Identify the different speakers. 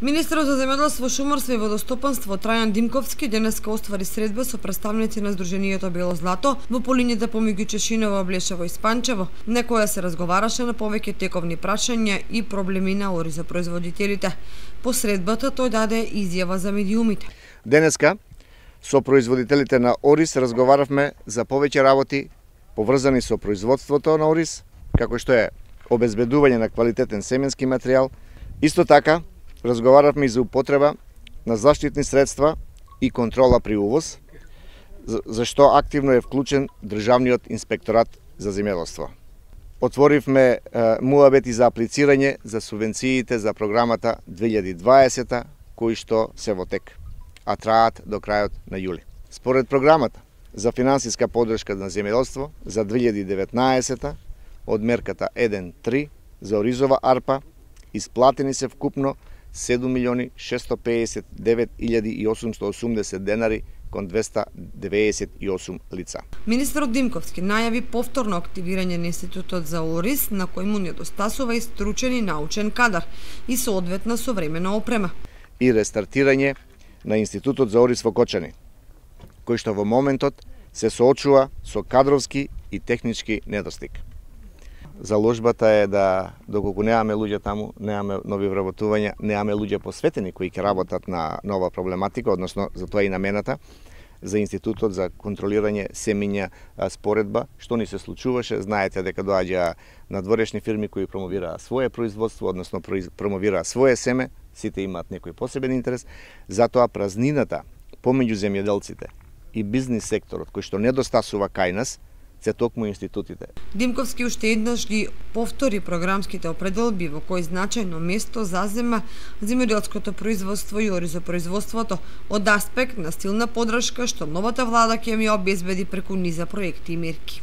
Speaker 1: Министерот за земјоделство, шумарство и водостопанство Трајан Димковски денеска оствари средба со представници на Сдруженијето Бело злато во полињата помеѓу Чешиново, Блешево и Спанчево, на која се разговараше на повеќе тековни прашања и проблеми на оризопроизводителите. По средбата тој даде изјава за медиумите.
Speaker 2: Денеска со производителите на ориз разговаравме за повеќе работи поврзани со производството на ориз, како што е обезбедување на квалитетен семенски материјал. Исто така разговаравме и за употреба на заштитни средства и контрола при увоз, зашто активно е вклучен Државниот инспекторат за земјоделство. Отворивме муабети за аплицирање за субвенциите за програмата 2020, кои што се во тек, а траат до крајот на јули. Според програмата за финансиска поддршка на земјоделство за 2019 од мерката 1.3 за оризова арпа исплатени се вкупно 7.659.880 денари кон 298 лица.
Speaker 1: Министерот Димковски најави повторно активирање на Институтот за ориз, на кој му недостасува и стручен и научен кадар и соодветна современа опрема.
Speaker 2: И рестартирање на Институтот за ориз во Кочани, кој што во моментот се соочува со кадровски и технички недостиг. Заложбата е да, доколку немаме луѓе таму, немаме нови вработувања, немаме луѓе посветени кои ќе работат на нова проблематика, односно за тоа и намената, за Институтот за контролирање семења споредба, што ни се случуваше. Знаете дека доаѓа надворешни фирми кои промовираа свое производство, односно промовираа свое семе, сите имаат некој посебен интерес, затоа празнината помеѓу земјоделците и бизнис секторот кој што недостасува кај нас, се токму институтите.
Speaker 1: Димковски уште еднаш ги повтори програмските определби во кои значајно место зазема земјоделското производство и оризопроизводството од аспект на силна поддршка што новата влада ќе ја обезбеди преку низа проекти и мерки.